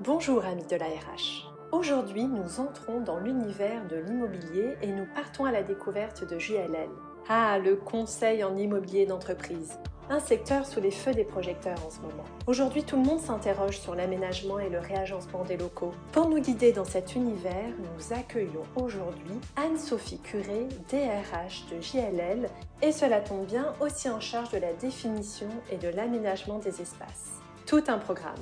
Bonjour amis de la RH. Aujourd'hui, nous entrons dans l'univers de l'immobilier et nous partons à la découverte de JLL. Ah, le conseil en immobilier d'entreprise. Un secteur sous les feux des projecteurs en ce moment. Aujourd'hui, tout le monde s'interroge sur l'aménagement et le réagencement des locaux. Pour nous guider dans cet univers, nous accueillons aujourd'hui Anne-Sophie Curé, DRH de JLL, et cela tombe bien, aussi en charge de la définition et de l'aménagement des espaces. Tout un programme.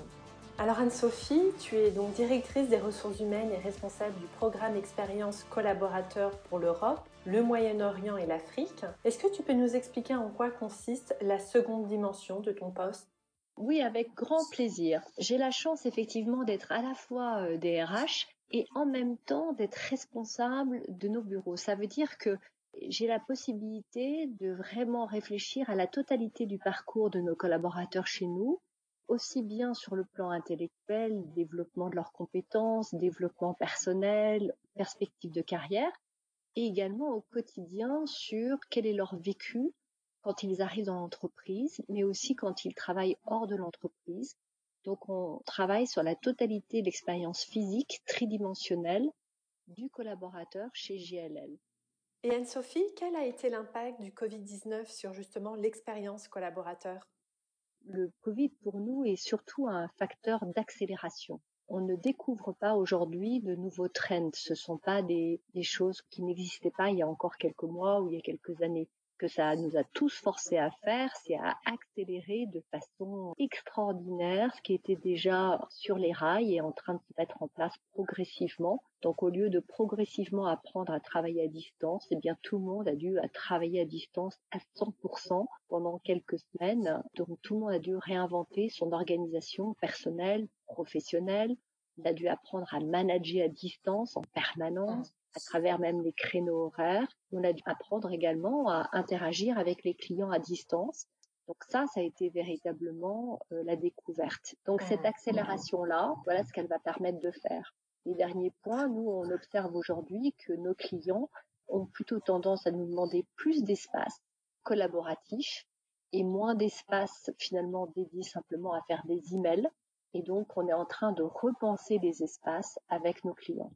Alors Anne-Sophie, tu es donc directrice des ressources humaines et responsable du programme Expérience collaborateur pour l'Europe, le Moyen-Orient et l'Afrique. Est-ce que tu peux nous expliquer en quoi consiste la seconde dimension de ton poste ? Oui, avec grand plaisir. J'ai la chance effectivement d'être à la fois DRH et en même temps d'être responsable de nos bureaux. Ça veut dire que j'ai la possibilité de vraiment réfléchir à la totalité du parcours de nos collaborateurs chez nous, aussi bien sur le plan intellectuel, développement de leurs compétences, développement personnel, perspective de carrière, et également au quotidien sur quel est leur vécu quand ils arrivent dans l'entreprise, mais aussi quand ils travaillent hors de l'entreprise. Donc, on travaille sur la totalité de l'expérience physique tridimensionnelle du collaborateur chez JLL. Et Anne-Sophie, quel a été l'impact du Covid-19 sur justement l'expérience collaborateur ? Le Covid, pour nous, est surtout un facteur d'accélération. On ne découvre pas aujourd'hui de nouveaux trends. Ce ne sont pas des choses qui n'existaient pas il y a encore quelques mois ou il y a quelques années. Que ça nous a tous forcés à faire, c'est à accélérer de façon extraordinaire ce qui était déjà sur les rails et en train de se mettre en place progressivement. Donc, au lieu de progressivement apprendre à travailler à distance, eh bien, tout le monde a dû travailler à distance à 100% pendant quelques semaines. Donc, tout le monde a dû réinventer son organisation personnelle, professionnelle. Il a dû apprendre à manager à distance en permanence, à travers même les créneaux horaires. On a dû apprendre également à interagir avec les clients à distance. Donc ça a été véritablement la découverte. Donc cette accélération-là, voilà ce qu'elle va permettre de faire. Les derniers points, nous, on observe aujourd'hui que nos clients ont plutôt tendance à nous demander plus d'espace collaboratif et moins d'espace finalement dédié simplement à faire des emails. Et donc, on est en train de repenser les espaces avec nos clients.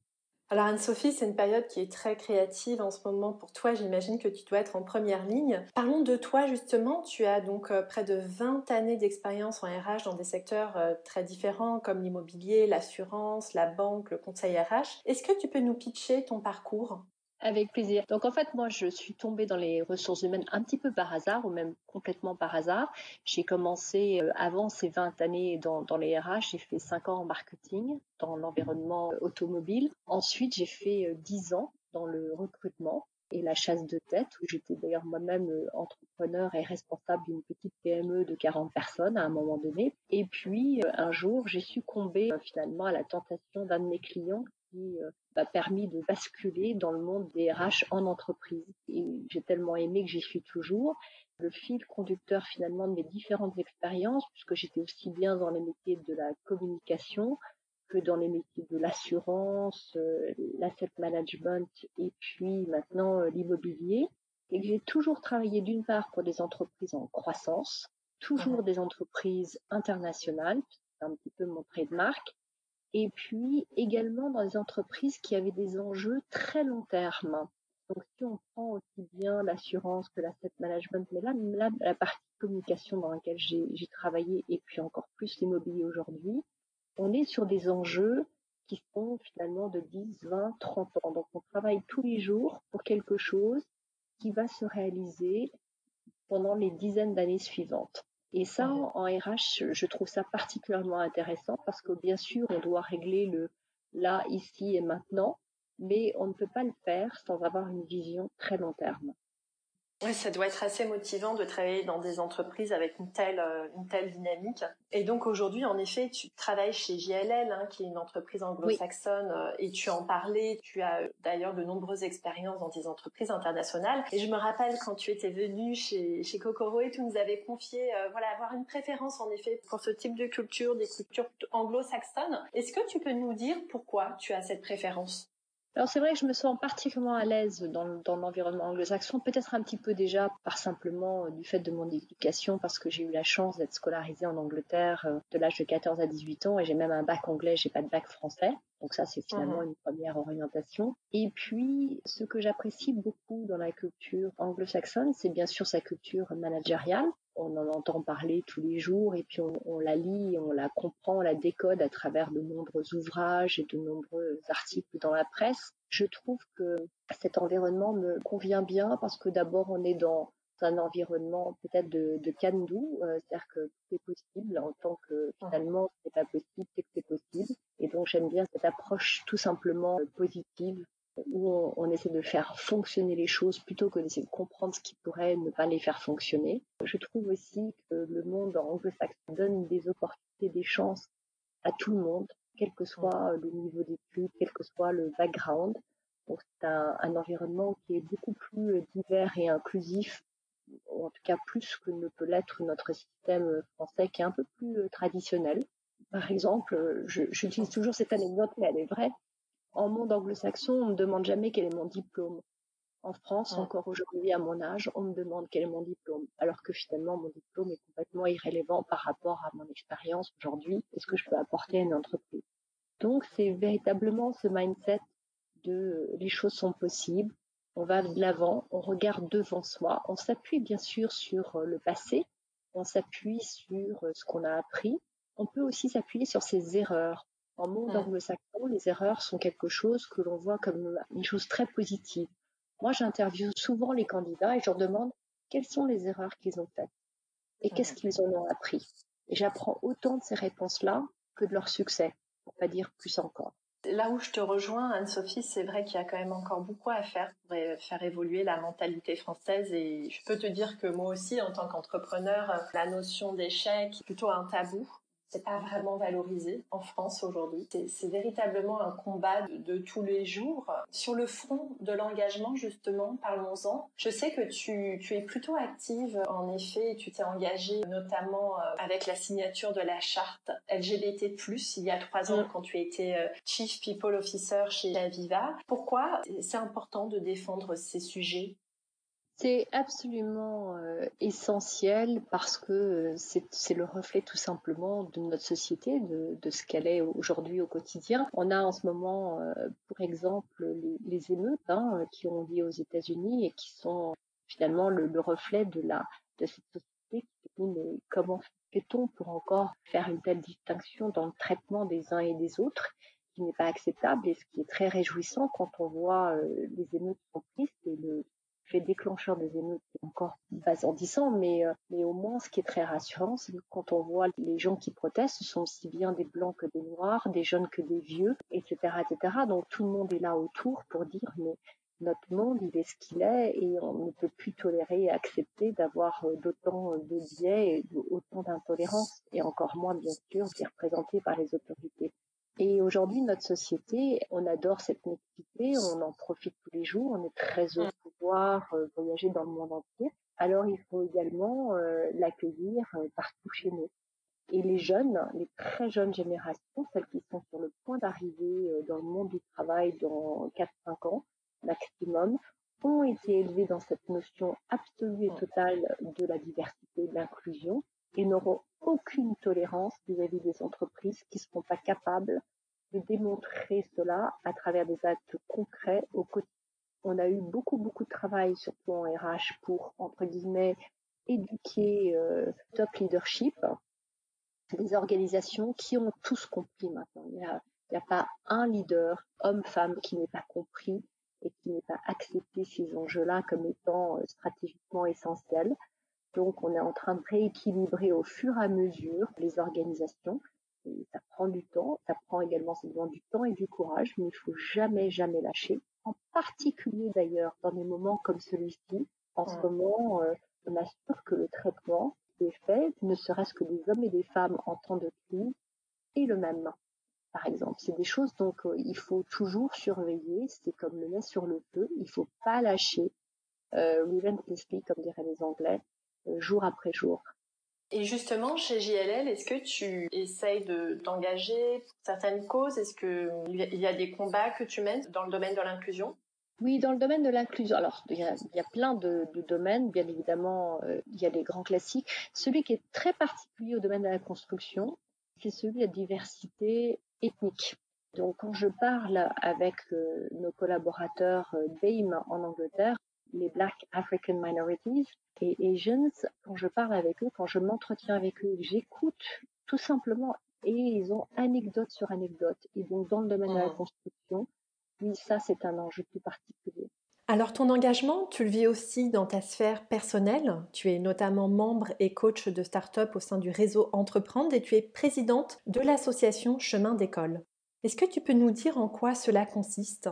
Alors Anne-Sophie, c'est une période qui est très créative en ce moment pour toi. J'imagine que tu dois être en première ligne. Parlons de toi justement. Tu as donc près de 20 années d'expérience en RH dans des secteurs très différents comme l'immobilier, l'assurance, la banque, le conseil RH. Est-ce que tu peux nous pitcher ton parcours ? Avec plaisir. Donc en fait, moi, je suis tombée dans les ressources humaines un petit peu par hasard ou même complètement par hasard. J'ai commencé avant ces 20 années dans les RH, j'ai fait 5 ans en marketing dans l'environnement automobile. Ensuite, j'ai fait 10 ans dans le recrutement et la chasse de tête où j'étais d'ailleurs moi-même entrepreneur et responsable d'une petite PME de 40 personnes à un moment donné. Et puis un jour, j'ai succombé finalement à la tentation d'un de mes clients qui m'a permis de basculer dans le monde des RH en entreprise. Et j'ai tellement aimé que j'y suis toujours. Le fil conducteur finalement de mes différentes expériences, puisque j'étais aussi bien dans les métiers de la communication que dans les métiers de l'assurance, l'asset management et puis maintenant l'immobilier. Et que j'ai toujours travaillé d'une part pour des entreprises en croissance, toujours des entreprises internationales, c'est un petit peu mon trait de marque, et puis également dans des entreprises qui avaient des enjeux très long terme. Donc si on prend aussi bien l'assurance que l'asset management, mais là la partie communication dans laquelle j'ai travaillé et puis encore plus l'immobilier aujourd'hui, on est sur des enjeux qui sont finalement de 10, 20, 30 ans. Donc on travaille tous les jours pour quelque chose qui va se réaliser pendant les dizaines d'années suivantes. Et ça, en RH, je trouve ça particulièrement intéressant parce que bien sûr, on doit régler le là, ici et maintenant, mais on ne peut pas le faire sans avoir une vision très long terme. Oui, ça doit être assez motivant de travailler dans des entreprises avec une telle dynamique. Et donc aujourd'hui, en effet, tu travailles chez JLL, qui est une entreprise anglo-saxonne, et tu en parlais. Tu as d'ailleurs de nombreuses expériences dans des entreprises internationales. Et je me rappelle quand tu étais venue chez Kokoro et tu nous avais confié, avoir une préférence en effet pour ce type de culture, des cultures anglo-saxonnes. Est-ce que tu peux nous dire pourquoi tu as cette préférence ? Alors c'est vrai que je me sens particulièrement à l'aise dans l'environnement anglo-saxon, peut-être un petit peu déjà par simplement du fait de mon éducation, parce que j'ai eu la chance d'être scolarisée en Angleterre de l'âge de 14 à 18 ans et j'ai même un bac anglais, j'ai pas de bac français. Donc ça, c'est finalement une première orientation. Et puis, ce que j'apprécie beaucoup dans la culture anglo-saxonne, c'est bien sûr sa culture managériale. On en entend parler tous les jours et puis on la lit, on la comprend, on la décode à travers de nombreux ouvrages et de nombreux articles dans la presse. Je trouve que cet environnement me convient bien parce que d'abord on est dans un environnement peut-être de can-do, c'est-à-dire que tout est possible en tant que finalement ce n'est pas possible, c'est que c'est possible. Et donc j'aime bien cette approche tout simplement positive où on essaie de faire fonctionner les choses plutôt que d'essayer de comprendre ce qui pourrait ne pas les faire fonctionner. Je trouve aussi que le monde anglo-saxon donne des opportunités, des chances à tout le monde, quel que soit le niveau d'études, quel que soit le background. Donc c'est un environnement qui est beaucoup plus divers et inclusif, ou en tout cas plus que ne peut l'être notre système français qui est un peu plus traditionnel. Par exemple, j'utilise toujours cette anecdote, mais elle est vraie. En monde anglo-saxon, on me demande jamais quel est mon diplôme. En France, encore aujourd'hui, à mon âge, on me demande quel est mon diplôme, alors que finalement, mon diplôme est complètement irrélevant par rapport à mon expérience aujourd'hui et ce que je peux apporter à une entreprise. Donc, c'est véritablement ce mindset de les choses sont possibles, on va de l'avant, on regarde devant soi, on s'appuie bien sûr sur le passé, on s'appuie sur ce qu'on a appris, on peut aussi s'appuyer sur ses erreurs. En monde anglo-saxon, les erreurs sont quelque chose que l'on voit comme une chose très positive. Moi, j'interviewe souvent les candidats et je leur demande quelles sont les erreurs qu'ils ont faites et qu'est-ce qu'ils en ont appris. Et j'apprends autant de ces réponses-là que de leur succès, pour pas dire plus encore. Là où je te rejoins, Anne-Sophie, c'est vrai qu'il y a quand même encore beaucoup à faire pour faire évoluer la mentalité française. Et je peux te dire que moi aussi, en tant qu'entrepreneur, la notion d'échec est plutôt un tabou. C'est pas vraiment valorisé en France aujourd'hui. C'est véritablement un combat de tous les jours. Sur le front de l'engagement, justement, parlons-en. Je sais que tu es plutôt active, en effet, tu t'es engagée notamment avec la signature de la charte LGBT+, il y a 3 ans, quand tu étais Chief People Officer chez Aviva. Pourquoi c'est important de défendre ces sujets ? C'est absolument essentiel parce que c'est le reflet tout simplement de notre société, de ce qu'elle est aujourd'hui au quotidien. On a en ce moment, pour exemple, les émeutes qui ont lieu aux États-Unis et qui sont finalement le reflet de cette société qui se dit mais comment fait-on pour encore faire une telle distinction dans le traitement des uns et des autres qui n'est pas acceptable et ce qui est très réjouissant quand on voit les émeutes sont tristes et le fait déclencheur des émeutes est encore basandissant, mais au moins ce qui est très rassurant, c'est que quand on voit les gens qui protestent, ce sont aussi bien des blancs que des noirs, des jeunes que des vieux, etc., etc. Donc tout le monde est là autour pour dire mais notre monde, il est ce qu'il est et on ne peut plus tolérer et accepter d'avoir d'autant de biais et autant d'intolérance et encore moins, bien sûr, qui est représenté par les autorités. Et aujourd'hui, notre société, on adore cette mixité, on en profite tous les jours, on est très heureux de pouvoir voyager dans le monde entier. Alors, il faut également l'accueillir partout chez nous. Et les jeunes, les très jeunes générations, celles qui sont sur le point d'arriver dans le monde du travail dans 4-5 ans maximum, ont été élevés dans cette notion absolue et totale de la diversité et de l'inclusion et n'auront aucune tolérance vis-à-vis des entreprises qui ne seront pas capables de démontrer cela à travers des actes concrets au quotidien. On a eu beaucoup de travail, surtout en RH, pour, entre guillemets, éduquer top leadership, des organisations qui ont tous compris maintenant. Il n'y a pas un leader, homme-femme, qui n'ait pas compris et qui n'ait pas accepté ces enjeux-là comme étant stratégiquement essentiels. Donc, on est en train de rééquilibrer au fur et à mesure les organisations. Et ça prend du temps, ça prend également du temps et du courage, mais il faut jamais lâcher. En particulier d'ailleurs dans des moments comme celui-ci. En ce moment, on assure que le traitement qui est fait, ne serait-ce que des hommes et des femmes en temps de crise, est le même. Par exemple, c'est des choses donc il faut toujours surveiller. C'est comme le lait sur le feu, il faut pas lâcher. Relentlessly, comme diraient les Anglais, jour après jour. Et justement, chez JLL, est-ce que tu essayes d'engager pour certaines causes? Est-ce qu'il y a des combats que tu mènes dans le domaine de l'inclusion? Oui, dans le domaine de l'inclusion, alors il y a plein de domaines, bien évidemment, il y a les grands classiques. Celui qui est très particulier au domaine de la construction, c'est celui de la diversité ethnique. Donc quand je parle avec nos collaborateurs BAME en Angleterre, les Black African Minorities et Asians, quand je parle avec eux, quand je m'entretiens avec eux, j'écoute tout simplement et ils ont anecdote sur anecdote. Et donc dans le domaine de la construction, oui, ça, c'est un enjeu plus particulier. Alors ton engagement, tu le vis aussi dans ta sphère personnelle. Tu es notamment membre et coach de start-up au sein du réseau Entreprendre et tu es présidente de l'association Chemin d'école. Est-ce que tu peux nous dire en quoi cela consiste?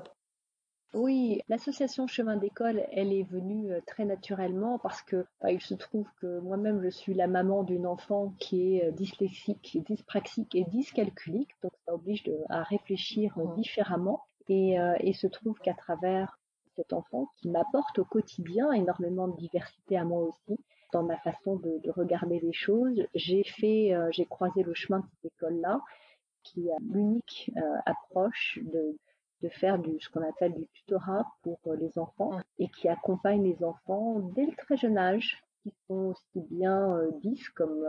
Oui, l'association Chemin d'école, elle est venue très naturellement parce que il se trouve que moi-même, je suis la maman d'une enfant qui est dyslexique, dyspraxique et dyscalculique, donc ça oblige à réfléchir différemment. Et se trouve qu'à travers cet enfant qui m'apporte au quotidien énormément de diversité à moi aussi, dans ma façon de regarder les choses, j'ai croisé le chemin de cette école-là qui a l'unique approche de faire ce qu'on appelle du tutorat pour les enfants et qui accompagne les enfants dès le très jeune âge, qui sont aussi bien 10 comme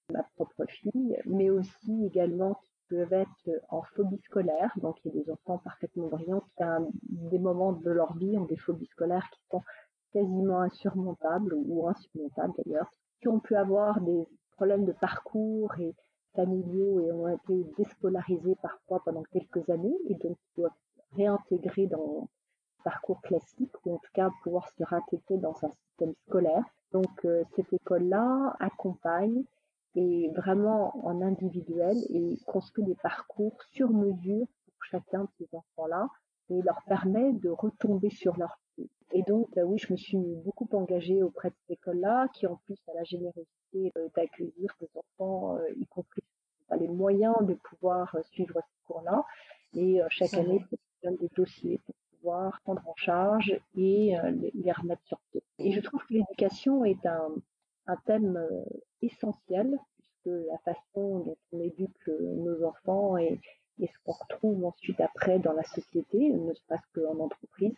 ma propre fille, mais aussi également qui peuvent être en phobie scolaire. Donc il y a des enfants parfaitement brillants qui à des moments de leur vie ont des phobies scolaires qui sont quasiment insurmontables ou insurmontables d'ailleurs, qui ont pu avoir des problèmes de parcours et familiaux et ont été déscolarisés parfois pendant quelques années et donc ils doivent réintégrer dans un parcours classique ou en tout cas pouvoir se réintégrer dans un système scolaire. Donc cette école-là accompagne et vraiment en individuel et construit des parcours sur mesure pour chacun de ces enfants-là et leur permet de retomber sur leur pied. Et donc, oui, je me suis beaucoup engagée auprès de cette école-là, qui en plus a la générosité d'accueillir des enfants, y compris qui n'ont pas les moyens de pouvoir suivre ces cours-là. Et chaque année, je donne des dossiers pour pouvoir prendre en charge et les remettre sur pied. Et je trouve que l'éducation est un thème essentiel, puisque la façon dont on éduque nos enfants et ce qu'on retrouve ensuite après dans la société, ne serait-ce qu'en entreprise,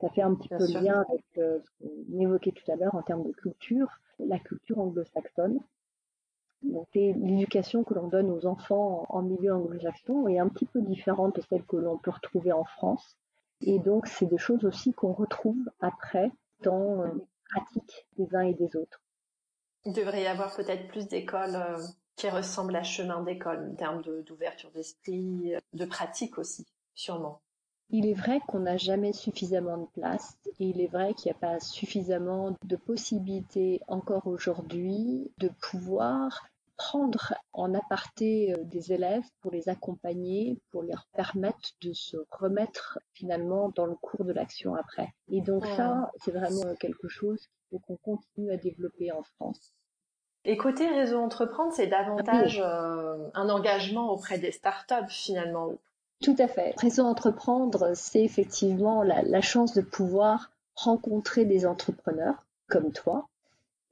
ça fait un petit peu le lien avec ce qu'on évoquait tout à l'heure en termes de culture, la culture anglo-saxonne. Donc l'éducation que l'on donne aux enfants en milieu anglo-saxon est un petit peu différente de celle que l'on peut retrouver en France. Et donc c'est des choses aussi qu'on retrouve après dans les pratiques des uns et des autres. Il devrait y avoir peut-être plus d'écoles qui ressemblent à Chemin d'école en termes d'ouverture d'esprit, de pratique aussi, sûrement. Il est vrai qu'on n'a jamais suffisamment de place et il est vrai qu'il n'y a pas suffisamment de possibilités encore aujourd'hui de pouvoir prendre en aparté des élèves pour les accompagner, pour leur permettre de se remettre finalement dans le cours de l'action après. Et donc ça, c'est vraiment quelque chose qu'il faut qu'on continue à développer en France. Et côté réseau entreprendre, c'est davantage un engagement auprès des startups finalement. Tout à fait. Réseau Entreprendre, c'est effectivement la chance de pouvoir rencontrer des entrepreneurs comme toi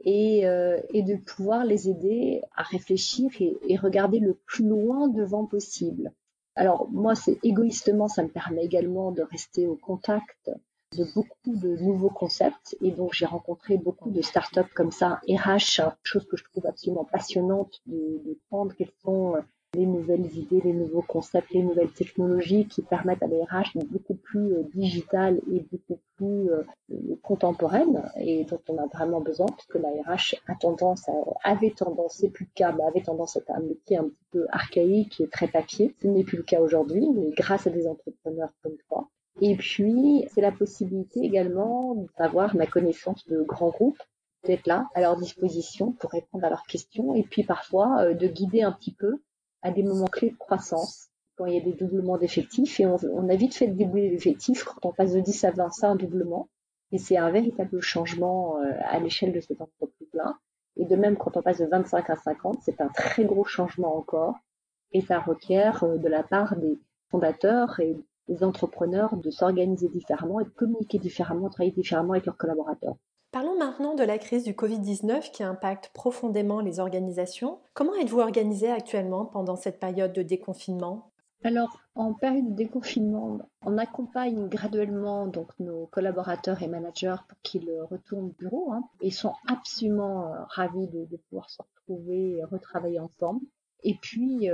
et de pouvoir les aider à réfléchir et regarder le plus loin devant possible. Alors moi, c'est égoïstement, ça me permet également de rester au contact de beaucoup de nouveaux concepts et donc j'ai rencontré beaucoup de startups comme ça, RH, chose que je trouve absolument passionnante de prendre quels sont les nouvelles idées, les nouveaux concepts, les nouvelles technologies qui permettent à la RH d'être beaucoup plus digitale et beaucoup plus contemporaine et dont on a vraiment besoin puisque la RH avait tendance, c'est plus le cas, mais avait tendance à être un métier un petit peu archaïque et très papier. Ce n'est plus le cas aujourd'hui, mais grâce à des entrepreneurs comme toi. Et puis, c'est la possibilité également d'avoir ma connaissance de grands groupes, d'être là à leur disposition pour répondre à leurs questions et puis parfois de guider un petit peu à des moments clés de croissance, quand il y a des doublements d'effectifs. Et on a vite fait de doubler l'effectif quand on passe de 10 à 20, c'est un doublement. Et c'est un véritable changement à l'échelle de cette entreprise-là. Et de même, quand on passe de 25 à 50, c'est un très gros changement encore. Et ça requiert de la part des fondateurs et des entrepreneurs de s'organiser différemment et de communiquer différemment, de travailler différemment avec leurs collaborateurs. Parlons maintenant de la crise du Covid-19 qui impacte profondément les organisations. Comment êtes-vous organisé actuellement pendant cette période de déconfinement? Alors, en période de déconfinement, on accompagne graduellement donc nos collaborateurs et managers pour qu'ils retournent au bureau, hein. Ils sont absolument ravis de pouvoir se retrouver et retravailler ensemble. Et puis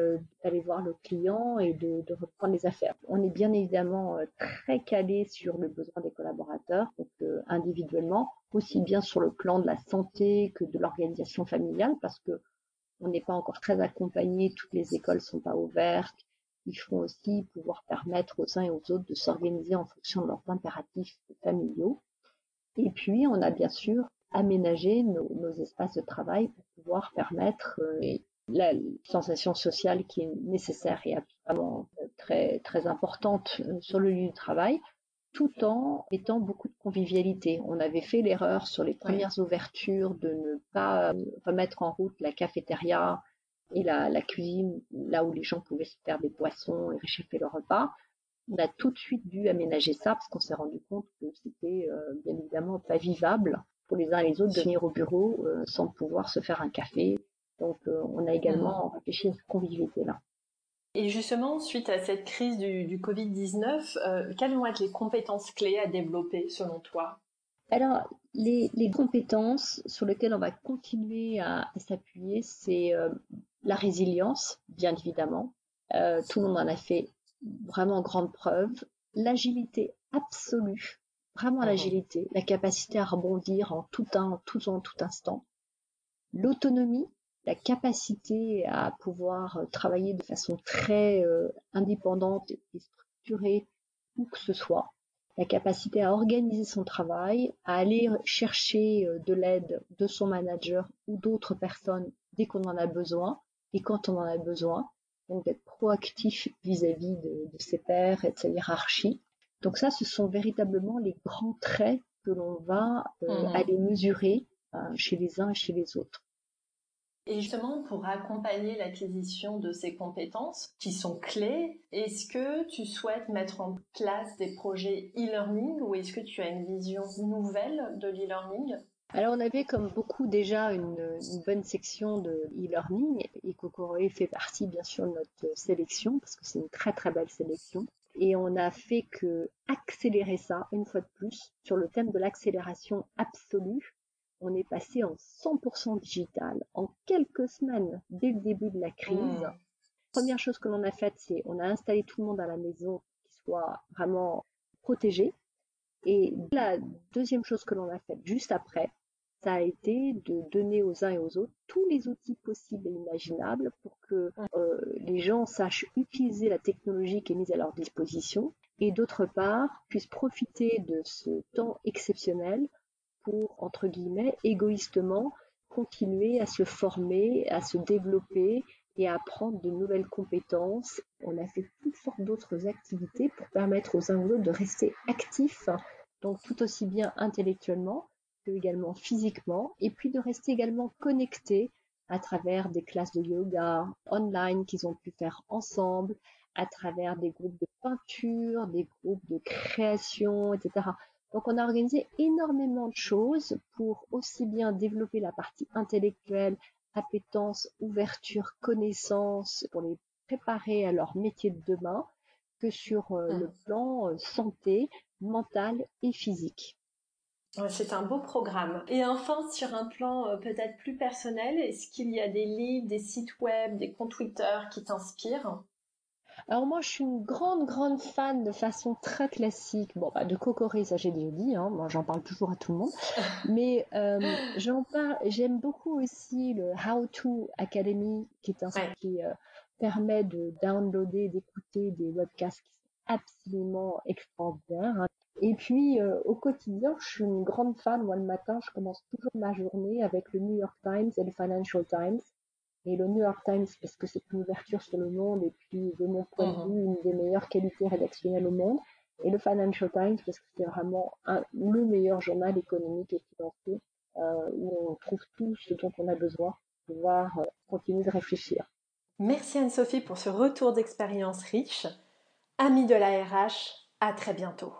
d'aller voir le client et de reprendre les affaires. On est bien évidemment très calé sur le besoin des collaborateurs, donc individuellement, aussi bien sur le plan de la santé que de l'organisation familiale, parce que on n'est pas encore très accompagné, toutes les écoles sont pas ouvertes. Il faut aussi pouvoir permettre aux uns et aux autres de s'organiser en fonction de leurs impératifs familiaux. Et puis, on a bien sûr aménagé nos espaces de travail pour pouvoir permettre la sensation sociale qui est nécessaire et absolument très, très importante sur le lieu du travail, tout en étant beaucoup de convivialité. On avait fait l'erreur sur les premières ouvertures de ne pas remettre en route la cafétéria et la cuisine, là où les gens pouvaient se faire des boissons et réchauffer leur repas. On a tout de suite dû aménager ça parce qu'on s'est rendu compte que c'était bien évidemment pas vivable pour les uns et les autres de venir au bureau sans pouvoir se faire un café. Donc on a également réfléchi à cette convivialité-là. Et justement, suite à cette crise du Covid-19, quelles vont être les compétences clés à développer selon toi? Alors, les compétences sur lesquelles on va continuer à s'appuyer, c'est la résilience, bien évidemment. Tout le monde en a fait vraiment grande preuve. L'agilité absolue, vraiment l'agilité, la capacité à rebondir en tout temps, en tout instant. L'autonomie, la capacité à pouvoir travailler de façon très indépendante et structurée où que ce soit, la capacité à organiser son travail, à aller chercher de l'aide de son manager ou d'autres personnes dès qu'on en a besoin et quand on en a besoin, donc d'être proactif vis-à-vis de ses pairs et de sa hiérarchie. Donc ça, ce sont véritablement les grands traits que l'on va aller mesurer chez les uns et chez les autres. Et justement, pour accompagner l'acquisition de ces compétences qui sont clés, est-ce que tu souhaites mettre en place des projets e-learning ou est-ce que tu as une vision nouvelle de l'e-learning? Alors on avait comme beaucoup déjà une bonne section de e-learning et Kokoroe fait partie bien sûr de notre sélection parce que c'est une très très belle sélection. Et on a fait que accélérer ça une fois de plus sur le thème de l'accélération absolue. On est passé en 100% digital en quelques semaines dès le début de la crise. Première chose que l'on a faite, c'est on a installé tout le monde à la maison qui soit vraiment protégé. Et la deuxième chose que l'on a faite juste après, ça a été de donner aux uns et aux autres tous les outils possibles et imaginables pour que les gens sachent utiliser la technologie qui est mise à leur disposition et d'autre part puissent profiter de ce temps exceptionnel pour, entre guillemets, égoïstement continuer à se former, à se développer et à apprendre de nouvelles compétences. On a fait toutes sortes d'autres activités pour permettre aux uns ou aux autres de rester actifs, donc tout aussi bien intellectuellement que également physiquement, et puis de rester également connectés à travers des classes de yoga online qu'ils ont pu faire ensemble, à travers des groupes de peinture, des groupes de création, etc. Donc on a organisé énormément de choses pour aussi bien développer la partie intellectuelle, appétence, ouverture, connaissance, pour les préparer à leur métier de demain, que sur le plan santé, mentale et physique. C'est un beau programme. Et enfin, sur un plan peut-être plus personnel, est-ce qu'il y a des livres, des sites web, des comptes Twitter qui t'inspirent? Alors moi, je suis une grande fan de façon très classique. Bon, bah, de Kokori, ça j'ai déjà dit, hein. Moi, j'en parle toujours à tout le monde. Mais j'aime beaucoup aussi le How to Academy qui permet de downloader, d'écouter des webcasts qui sont absolument extraordinaires, hein. Et puis, au quotidien, je suis une grande fan. Moi, le matin, je commence toujours ma journée avec le New York Times et le Financial Times. Et le New York Times, parce que c'est une ouverture sur le monde et puis, de mon point de vue, une des meilleures qualités rédactionnelles au monde. Et le Financial Times, parce que c'est vraiment le meilleur journal économique et financier où on trouve tout ce dont on a besoin pour pouvoir continuer de réfléchir. Merci Anne-Sophie pour ce retour d'expérience riche. Amis de la RH, à très bientôt.